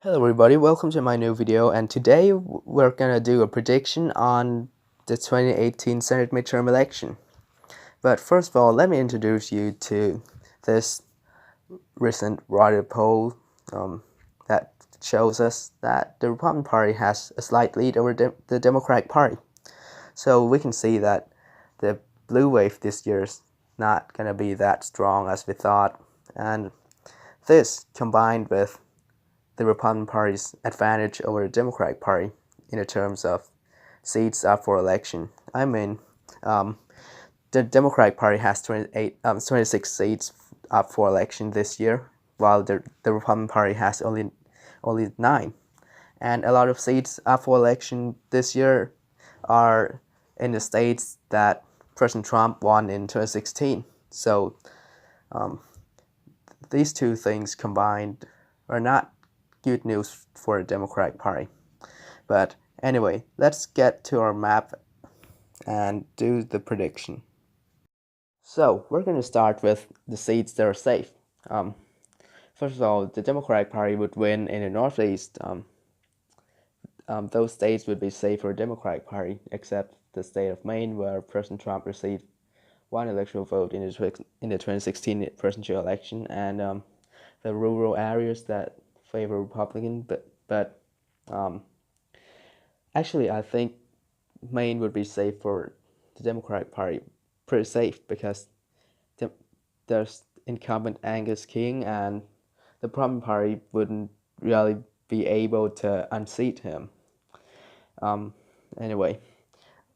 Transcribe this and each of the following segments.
Hello everybody, welcome to my new video, and today we're gonna do a prediction on the 2018 Senate midterm election. But first of all, let me introduce you to this recent Reuter poll that shows us that the Republican Party has a slight lead over the Democratic Party. So we can see that the blue wave this year is not gonna be that strong as we thought, and this combined with the Republican Party's advantage over the Democratic Party in terms of seats up for election. I mean, the Democratic Party has 26 seats up for election this year, while the Republican Party has only 9. And a lot of seats up for election this year are in the states that President Trump won in 2016. So these two things combined are not good news for the Democratic Party. But anyway, let's get to our map and do the prediction. So we're going to start with the seats that are safe. First of all, the Democratic Party would win in the Northeast. Those states would be safe for the Democratic Party, except the state of Maine, where President Trump received one electoral vote in the 2016 presidential election, and the rural areas that favor Republican, but actually I think Maine would be safe for the Democratic Party, pretty safe, because there's incumbent Angus King, and the Republican Party wouldn't really be able to unseat him. Anyway,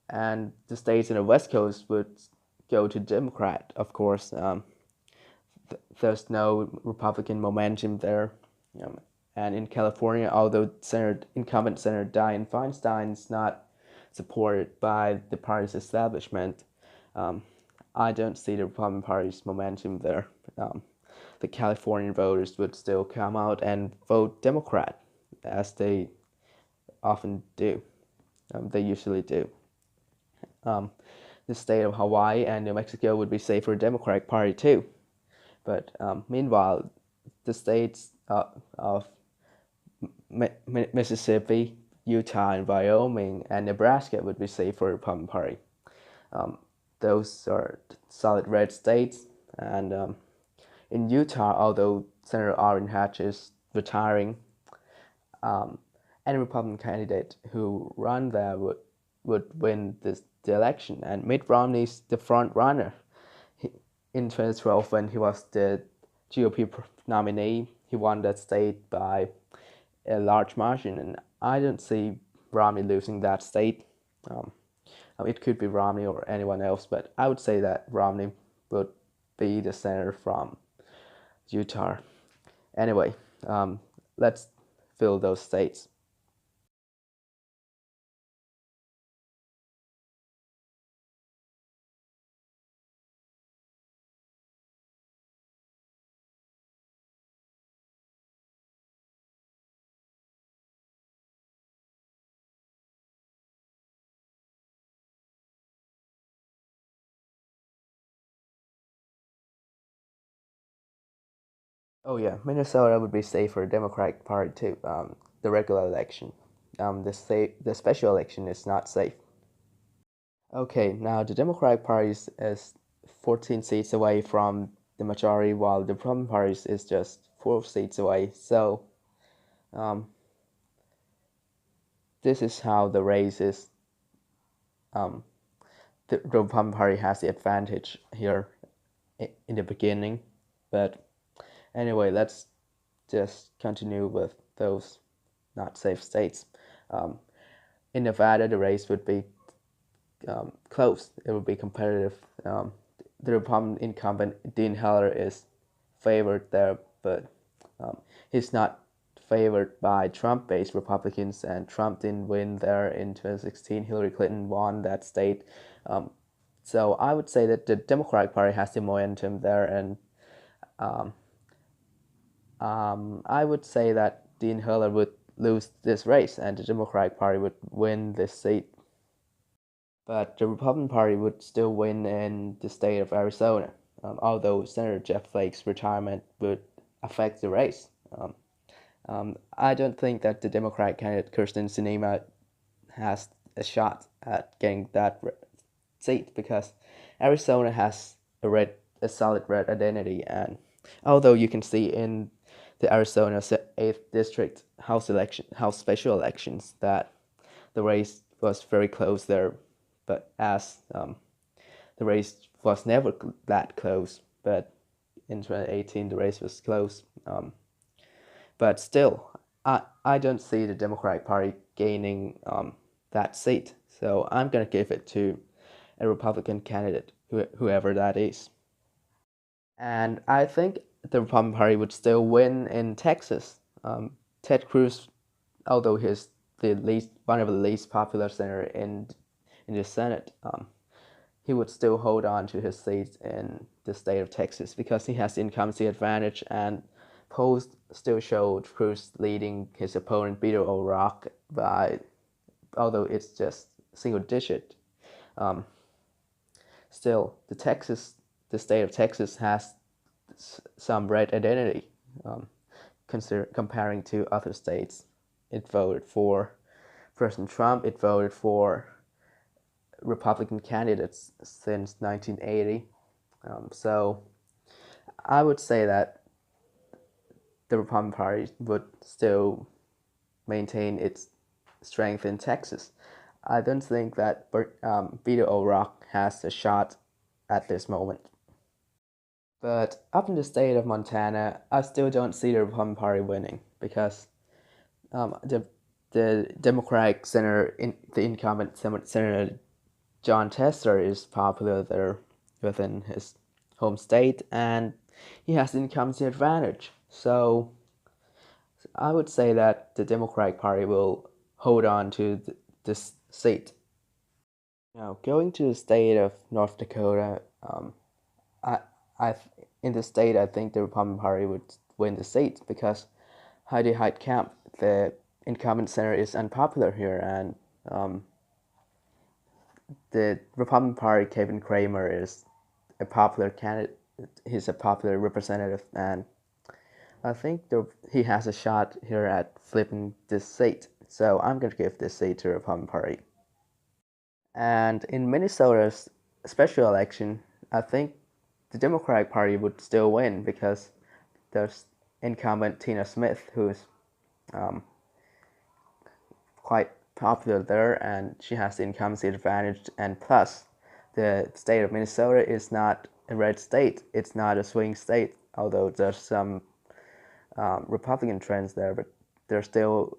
and the states in the West Coast would go to Democrat, of course. There's no Republican momentum there. And in California, although incumbent Senator Dianne Feinstein is not supported by the party's establishment, I don't see the Republican Party's momentum there. The Californian voters would still come out and vote Democrat, as they often do. They usually do. The state of Hawaii and New Mexico would be safe for the Democratic Party too. But meanwhile, the states of Mississippi, Utah, and Wyoming, and Nebraska would be safe for the Republican Party. Those are solid red states, and in Utah, although Senator Orrin Hatch is retiring, any Republican candidate who run there would win the election, and Mitt Romney's the front runner. In 2012, when he was the GOP nominee, he won that state by a large margin, and I don't see Romney losing that state. It could be Romney or anyone else, but I would say that Romney would be the senator from Utah. Anyway, let's fill those states. Oh yeah, Minnesota would be safe for the Democratic Party too. The regular election, the special election is not safe. Okay, now the Democratic Party is 14 seats away from the majority, while the Republican Party is just 4 seats away. So, this is how the race is. The Republican Party has the advantage here in the beginning, but anyway, let's just continue with those not safe states. In Nevada, the race would be close. It would be competitive. The Republican incumbent Dean Heller is favored there, but he's not favored by Trump-based Republicans, and Trump didn't win there in 2016. Hillary Clinton won that state. So I would say that the Democratic Party has the momentum there, and I would say that Dean Heller would lose this race, and the Democratic Party would win this seat. But the Republican Party would still win in the state of Arizona, although Senator Jeff Flake's retirement would affect the race. I don't think that the Democratic candidate Kirsten Sinema has a shot at getting that seat because Arizona has a solid red identity, and although you can see in the Arizona 8th district House special elections that the race was very close there, but as the race was never that close, but in 2018 the race was close. But still, I don't see the Democratic Party gaining that seat. So I'm going to give it to a Republican candidate, whoever that is. And I think the Republican Party would still win in Texas. Ted Cruz, although he's one of the least popular senator in the Senate, he would still hold on to his seat in the state of Texas because he has the incumbency advantage, and polls still showed Cruz leading his opponent Beto O'Rourke by, although it's just single digit. Um, Still, the state of Texas has some red identity. Comparing to other states, it voted for President Trump. It voted for Republican candidates since 1980. So I would say that the Republican Party would still maintain its strength in Texas. I don't think that Beto O'Rourke has a shot at this moment. But up in the state of Montana, I still don't see the Republican Party winning because the Democratic senator, the incumbent Senator John Tester, is popular there within his home state, and he has the incumbency advantage. So I would say that the Democratic Party will hold on to this seat. Now, going to the state of North Dakota, I, I, in the state, I think the Republican Party would win the seat because Heidi Heitkamp, the incumbent senator, is unpopular here, and the Republican Party, Kevin Cramer, is a popular candidate. He's a popular representative, and I think he has a shot here at flipping this seat. So I'm going to give this seat to the Republican Party. And in Minnesota's special election, I think the Democratic Party would still win because there's incumbent Tina Smith, who's quite popular there, and she has the incumbency advantage. And plus, the state of Minnesota is not a red state; it's not a swing state. Although there's some Republican trends there, but there still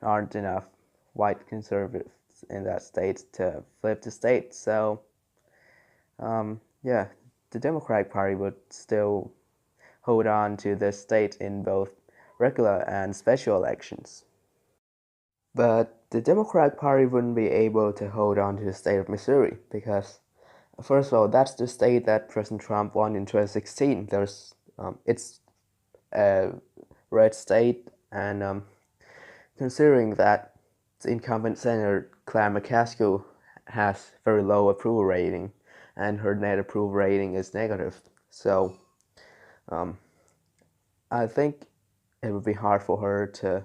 aren't enough white conservatives in that state to flip the state. So, yeah, the Democratic Party would still hold on to this state in both regular and special elections. But the Democratic Party wouldn't be able to hold on to the state of Missouri because, first of all, that's the state that President Trump won in 2016. It's a red state, and considering that the incumbent Senator Claire McCaskill has very low approval rating, and her net approval rating is negative, so I think it would be hard for her to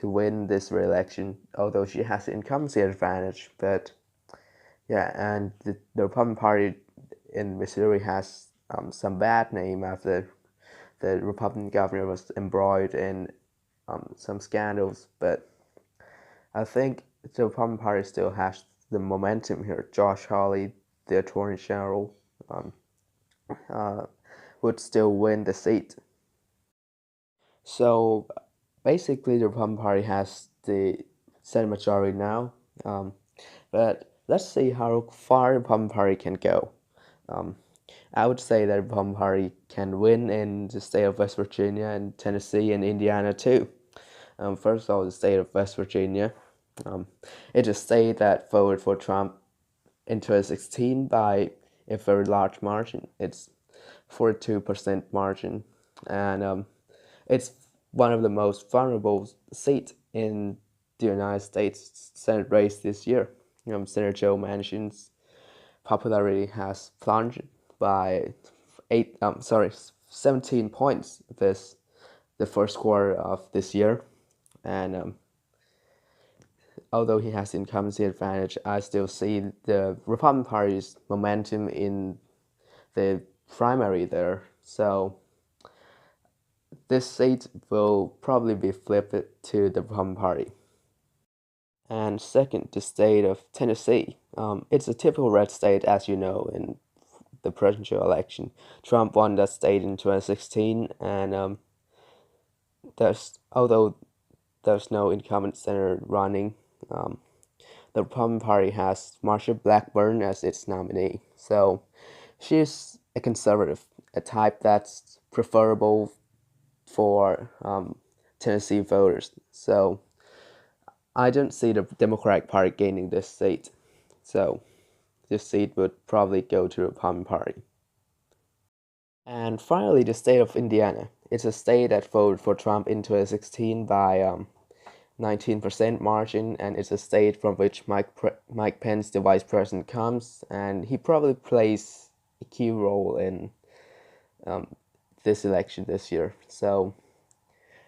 win this re-election, although she has the incumbency advantage. But yeah, and the Republican Party in Missouri has some bad name after the Republican governor was embroiled in some scandals. But I think the Republican Party still has the momentum here. Josh Hawley, the Attorney General, would still win the seat. So basically, the Republican Party has the Senate majority now. But let's see how far the Republican Party can go. I would say that the Republican Party can win in the state of West Virginia and Tennessee and Indiana too. First of all, the state of West Virginia. It's a state that voted for Trump in 2016 by a very large margin. It's 42% margin, and it's one of the most vulnerable seats in the United States Senate race this year. Senator Joe Manchin's popularity has plunged by 17 points this the first quarter of this year, and although he has the incumbency advantage, I still see the Republican Party's momentum in the primary there. So this seat will probably be flipped to the Republican Party. And second, the state of Tennessee. It's a typical red state, as you know, in the presidential election. Trump won that state in 2016, and although there's no incumbent senator running, the Republican Party has Marsha Blackburn as its nominee. So she's a conservative, a type that's preferable for Tennessee voters. So I don't see the Democratic Party gaining this seat. So this seat would probably go to the Republican Party. And finally, the state of Indiana. It's a state that voted for Trump in 2016 by 19% margin, and it's a state from which Mike Pence, the vice president, comes, and he probably plays a key role in this election this year. So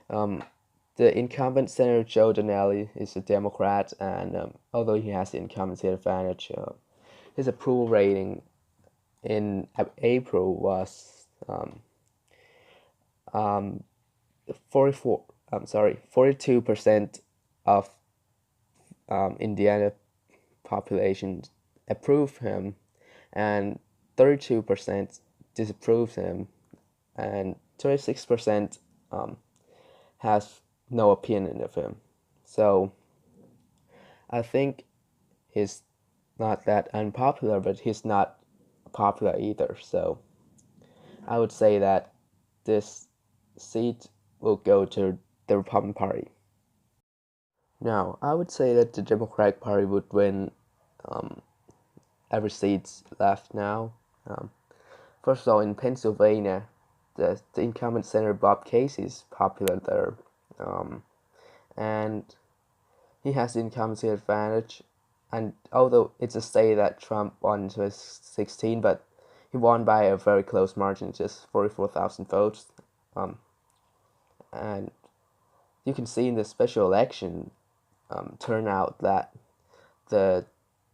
the incumbent Senator Joe Donnelly is a Democrat, and although he has the incumbency advantage, his approval rating in April was 42% of Indiana population approved him, and 32% disapproved him, and 36% has no opinion of him. So I think he's not that unpopular, but he's not popular either. So I would say that this seat will go to the Republican Party. Now, I would say that the Democratic Party would win every seat left now. First of all, in Pennsylvania, the incumbent Senator Bob Casey is popular there, and he has the incumbency advantage. And although it's a state that Trump won in 2016, but he won by a very close margin, just 44,000 votes. And you can see in the special election turnout that the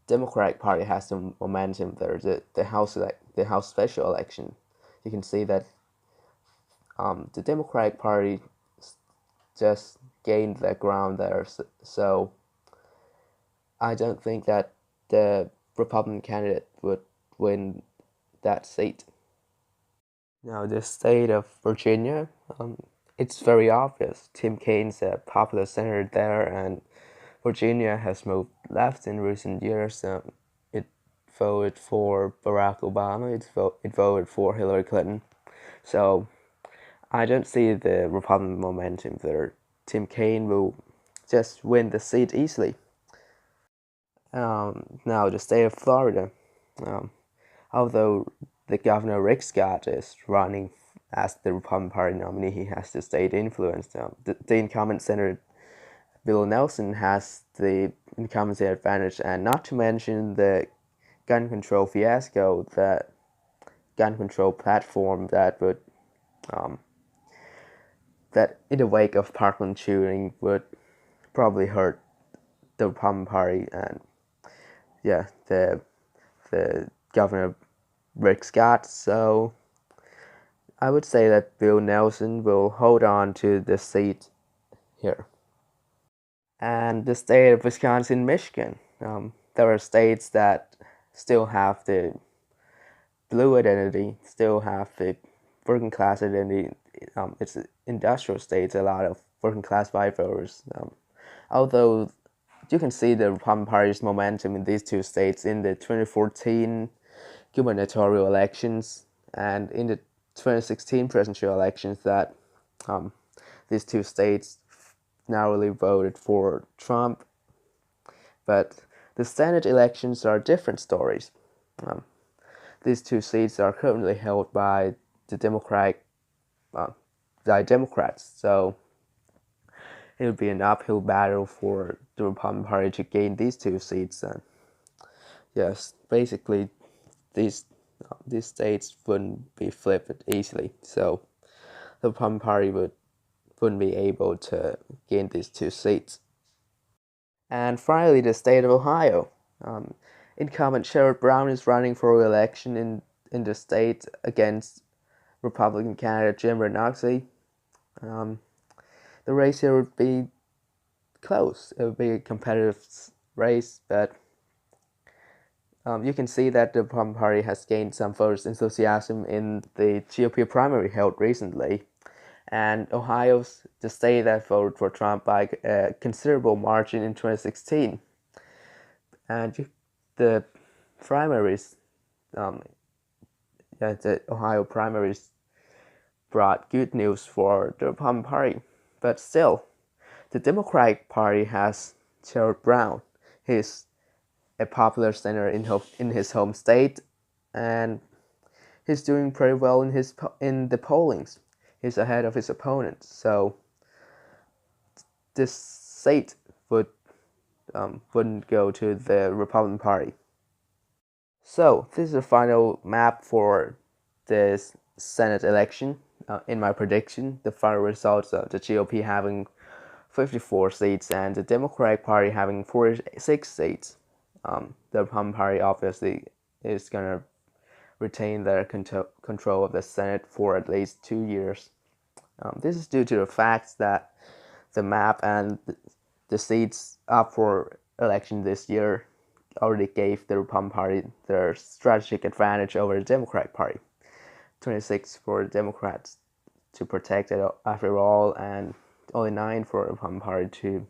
Democratic Party has some momentum there. The House special election, you can see that the Democratic Party just gained the ground there. So I don't think that the Republican candidate would win that seat. Now, the state of Virginia, it's very obvious. Tim Kaine's a popular senator there, and Virginia has moved left in recent years. It voted for Barack Obama. It voted for Hillary Clinton. So I don't see the Republican momentum there. Tim Kaine will just win the seat easily. Now, the state of Florida. Although the governor Rick Scott is running as the Republican Party nominee, he has the state influence. The incumbent Senator Bill Nelson has the incumbency advantage, and not to mention the gun control fiasco, that gun control platform that would that in the wake of Parkland shooting would probably hurt the Republican Party, and yeah, the governor Rick Scott. So I would say that Bill Nelson will hold on to the seat here. And the state of Wisconsin, Michigan. There are states that still have the blue identity, still have the working class identity. It's industrial states, a lot of working class white voters. Although you can see the Republican Party's momentum in these two states in the 2014 gubernatorial elections and in the 2016 presidential elections, that these two states narrowly voted for Trump. But the Senate elections are different stories. These two seats are currently held by the Democrats. So it would be an uphill battle for the Republican Party to gain these two seats. And yes, basically, these states wouldn't be flipped easily. So the Republican Party would wouldn't be able to gain these 2 seats. And finally, the state of Ohio. Incumbent Sherrod Brown is running for re-election in the state against Republican candidate Jim Renocci. The race here would be close. It would be a competitive race, but you can see that the Republican Party has gained some voters' enthusiasm in the GOP primary held recently. And Ohio's the state that voted for Trump by a considerable margin in 2016. And the primaries, the Ohio primaries brought good news for the Republican Party. But still, the Democratic Party has Sherrod Brown. He's a popular senator in his home state, and he's doing pretty well in the pollings. He's ahead of his opponents, so this seat wouldn't go to the Republican Party. So this is the final map for this Senate election. In my prediction, the final results of the GOP having 54 seats and the Democratic Party having 46 seats. The Republican Party obviously is gonna retain their control of the Senate for at least 2 years. This is due to the fact that the map and the seats up for election this year already gave the Republican Party their strategic advantage over the Democratic Party. 26 for the Democrats to protect it after all, and only 9 for the Republican Party to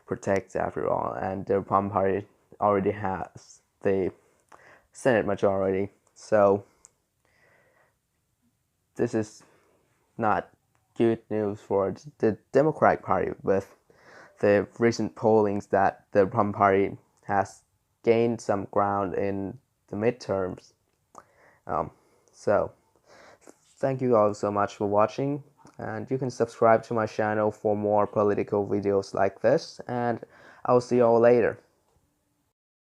protect after all. And the Republican Party already has the Senate majority, so this is not good news for the Democratic Party with the recent pollings that the Republican Party has gained some ground in the midterms. So thank you all so much for watching, and you can subscribe to my channel for more political videos like this, and I'll see you all later.